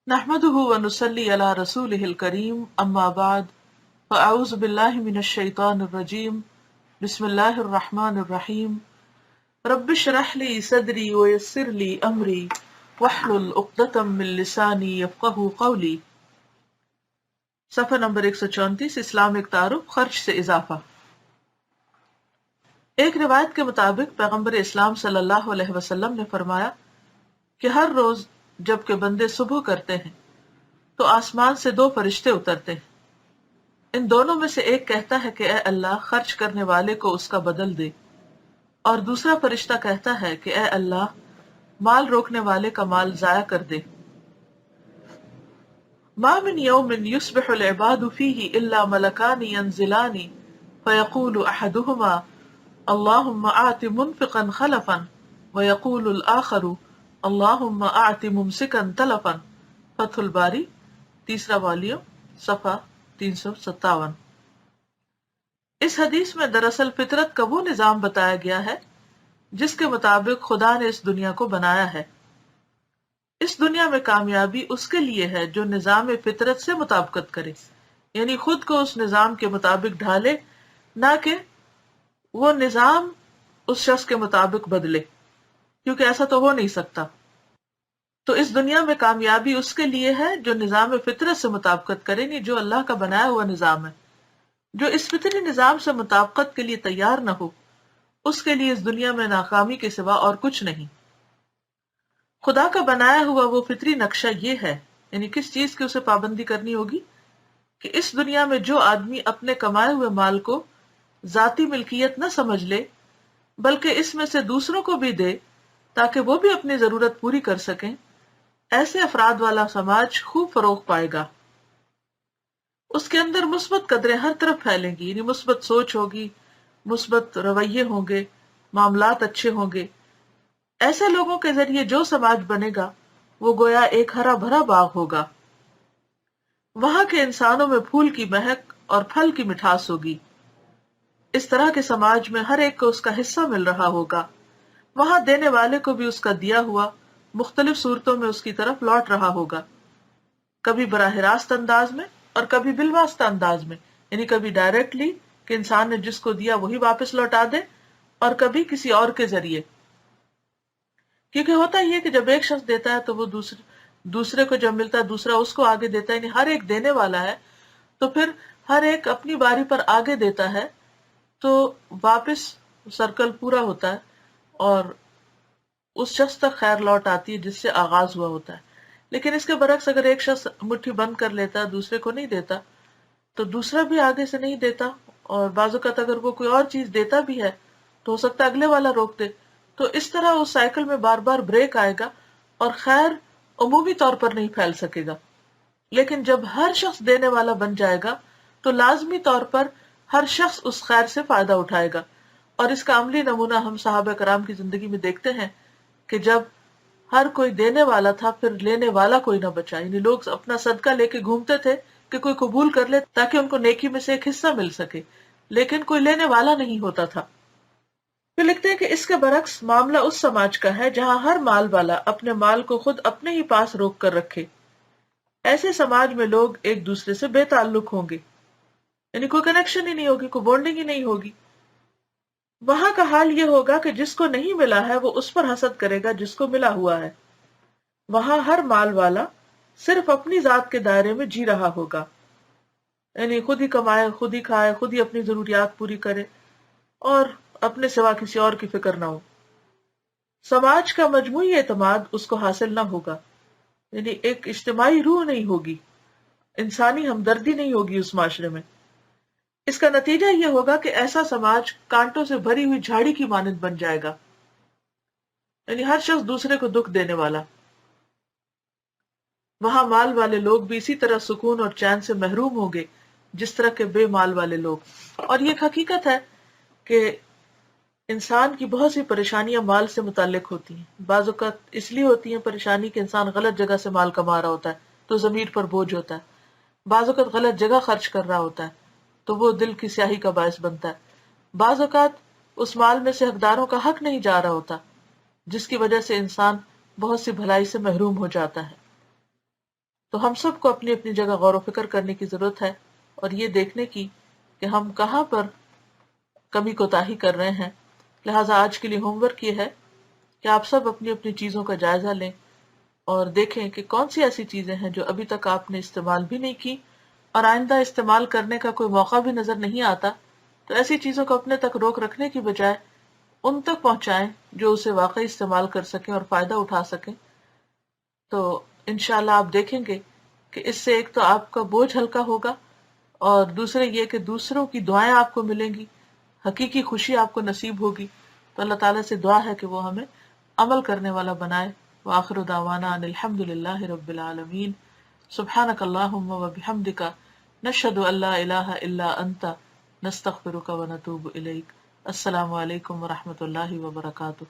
نحمده ونصلي على رسوله الكريم اما بعد فاعوذ بالله من الشيطان الرجيم بسم الله الرحمن الرحيم رب اشرح لي صدري ويسر لي امري واحلل عقدة من لساني يفقهوا قولي۔ صفحہ نمبر 134، اسلامک تعارف، خرچ سے اضافہ۔ ایک روایت کے مطابق پیغمبر اسلام صلی اللہ علیہ وسلم نے فرمایا کہ ہر روز جب کہ بندے صبح کرتے ہیں تو آسمان سے دو فرشتے اترتے ہیں۔ ان دونوں میں سے ایک کہتا ہے کہ اے اللہ، خرچ کرنے والے کو اس کا بدل دے، اور دوسرا فرشتہ کہتا ہے کہ اے اللہ، مال روکنے والے کا مال ضائع کر دے۔ ما من یوم یصبح العباد فیہ الا ملکان ینزلان فیقول احدہما اللہم اعط منفقا خلفا ویقول الآخر اللہم اعط ممسکا تلفا۔ فتح الباری، تیسرا والیوم، صفحہ 357۔ اس حدیث میں دراصل فطرت کا وہ نظام بتایا گیا ہے جس کے مطابق خدا نے اس دنیا کو بنایا ہے۔ اس دنیا میں کامیابی اس کے لیے ہے جو نظام فطرت سے مطابقت کرے، یعنی خود کو اس نظام کے مطابق ڈھالے، نہ کہ وہ نظام اس شخص کے مطابق بدلے، کیونکہ ایسا تو ہو نہیں سکتا۔ تو اس دنیا میں کامیابی اس کے لیے ہے جو نظام فطرت سے مطابقت کرے، نہیں جو اللہ کا بنایا ہوا نظام ہے۔ جو اس فطری نظام سے مطابقت کے لیے تیار نہ ہو، اس کے لیے اس دنیا میں ناکامی کے سوا اور کچھ نہیں۔ خدا کا بنایا ہوا وہ فطری نقشہ یہ ہے، یعنی کس چیز کی اسے پابندی کرنی ہوگی، کہ اس دنیا میں جو آدمی اپنے کمائے ہوئے مال کو ذاتی ملکیت نہ سمجھ لے، بلکہ اس میں سے دوسروں کو بھی دے تاکہ وہ بھی اپنی ضرورت پوری کر سکیں، ایسے افراد والا سماج خوب فروغ پائے گا۔ اس کے اندر مثبت قدریں ہر طرف پھیلیں گی، یعنی مثبت سوچ ہوگی، مثبت رویے ہوں گے، معاملات اچھے ہوں گے۔ ایسے لوگوں کے ذریعے جو سماج بنے گا وہ گویا ایک ہرا بھرا باغ ہوگا۔ وہاں کے انسانوں میں پھول کی مہک اور پھل کی مٹھاس ہوگی۔ اس طرح کے سماج میں ہر ایک کو اس کا حصہ مل رہا ہوگا۔ وہاں دینے والے کو بھی اس کا دیا ہوا مختلف صورتوں میں اس کی طرف لوٹ رہا ہوگا، کبھی براہ راست انداز میں اور کبھی بالواسطہ انداز میں، یعنی کبھی ڈائریکٹلی کہ انسان نے جس کو دیا وہی واپس لوٹا دے، اور کبھی کسی اور کے ذریعے۔ کیونکہ ہوتا یہ کہ جب ایک شخص دیتا ہے تو وہ دوسرے کو جب ملتا ہے دوسرا اس کو آگے دیتا ہے، یعنی ہر ایک دینے والا ہے، تو پھر ہر ایک اپنی باری پر آگے دیتا ہے، تو واپس سرکل پورا ہوتا ہے اور اس شخص تک خیر لوٹ آتی ہے جس سے آغاز ہوا ہوتا ہے۔ لیکن اس کے برعکس اگر ایک شخص مٹھی بند کر لیتا ہے، دوسرے کو نہیں دیتا، تو دوسرا بھی آگے سے نہیں دیتا، اور بعض اوقات اگر وہ کوئی اور چیز دیتا بھی ہے تو ہو سکتا ہے اگلے والا روک دے۔ تو اس طرح اس سائیکل میں بار بار بریک آئے گا اور خیر عمومی طور پر نہیں پھیل سکے گا۔ لیکن جب ہر شخص دینے والا بن جائے گا تو لازمی طور پر ہر شخص اس خیر سے فائدہ اٹھائے گا۔ اور اس کا عملی نمونہ ہم صحابہ کرام کی زندگی میں دیکھتے ہیں کہ جب ہر کوئی دینے والا تھا پھر لینے والا کوئی نہ بچا، یعنی لوگ اپنا صدقہ لے کے گھومتے تھے کہ کوئی قبول کر لے تاکہ ان کو نیکی میں سے ایک حصہ مل سکے، لیکن کوئی لینے والا نہیں ہوتا تھا۔ پھر لکھتے ہیں کہ اس کے برعکس معاملہ اس سماج کا ہے جہاں ہر مال والا اپنے مال کو خود اپنے ہی پاس روک کر رکھے۔ ایسے سماج میں لوگ ایک دوسرے سے بے تعلق ہوں گے، یعنی کوئی کنیکشن ہی نہیں ہوگی، کوئی بونڈنگ ہی نہیں ہوگی۔ وہاں کا حال یہ ہوگا کہ جس کو نہیں ملا ہے وہ اس پر حسد کرے گا جس کو ملا ہوا ہے۔ وہاں ہر مال والا صرف اپنی ذات کے دائرے میں جی رہا ہوگا، یعنی خود ہی کمائے، خود ہی کھائے، خود ہی اپنی ضروریات پوری کرے، اور اپنے سوا کسی اور کی فکر نہ ہو۔ سماج کا مجموعی اعتماد اس کو حاصل نہ ہوگا، یعنی ایک اجتماعی روح نہیں ہوگی، انسانی ہمدردی نہیں ہوگی اس معاشرے میں۔ اس کا نتیجہ یہ ہوگا کہ ایسا سماج کانٹوں سے بھری ہوئی جھاڑی کی مانند بن جائے گا، یعنی ہر شخص دوسرے کو دکھ دینے والا۔ وہاں مال والے لوگ بھی اسی طرح سکون اور چین سے محروم ہوں گے جس طرح کے بے مال والے لوگ۔ اور یہ ایک حقیقت ہے کہ انسان کی بہت سی پریشانیاں مال سے متعلق ہوتی ہیں۔ بعض اوقات اس لیے ہوتی ہیں پریشانی کہ انسان غلط جگہ سے مال کما رہا ہوتا ہے تو ضمیر پر بوجھ ہوتا ہے، بعض اوقات غلط جگہ خرچ کر رہا ہوتا ہے تو وہ دل کی سیاہی کا باعث بنتا ہے، بعض اوقات اس مال میں سے حقداروں کا حق نہیں جا رہا ہوتا جس کی وجہ سے انسان بہت سی بھلائی سے محروم ہو جاتا ہے۔ تو ہم سب کو اپنی اپنی جگہ غور و فکر کرنے کی ضرورت ہے، اور یہ دیکھنے کی کہ ہم کہاں پر کمی کوتاہی کر رہے ہیں۔ لہٰذا آج کے لیے ہوم ورک یہ ہے کہ آپ سب اپنی اپنی چیزوں کا جائزہ لیں اور دیکھیں کہ کون سی ایسی چیزیں ہیں جو ابھی تک آپ نے استعمال بھی نہیں کی اور آئندہ استعمال کرنے کا کوئی موقع بھی نظر نہیں آتا، تو ایسی چیزوں کو اپنے تک روک رکھنے کی بجائے ان تک پہنچائیں جو اسے واقعی استعمال کر سکیں اور فائدہ اٹھا سکیں۔ تو انشاءاللہ آپ دیکھیں گے کہ اس سے ایک تو آپ کا بوجھ ہلکا ہوگا، اور دوسرے یہ کہ دوسروں کی دعائیں آپ کو ملیں گی، حقیقی خوشی آپ کو نصیب ہوگی۔ تو اللہ تعالیٰ سے دعا ہے کہ وہ ہمیں عمل کرنے والا بنائے۔ وآخر دعوانا ان الحمد للہ رب العالمین۔ سبحانک اللہم وبحمدک، نشہد ان لا الہ الا انت، نستغفرک ونتوب الیک۔ السلام علیکم ورحمۃ اللہ وبرکاتہ۔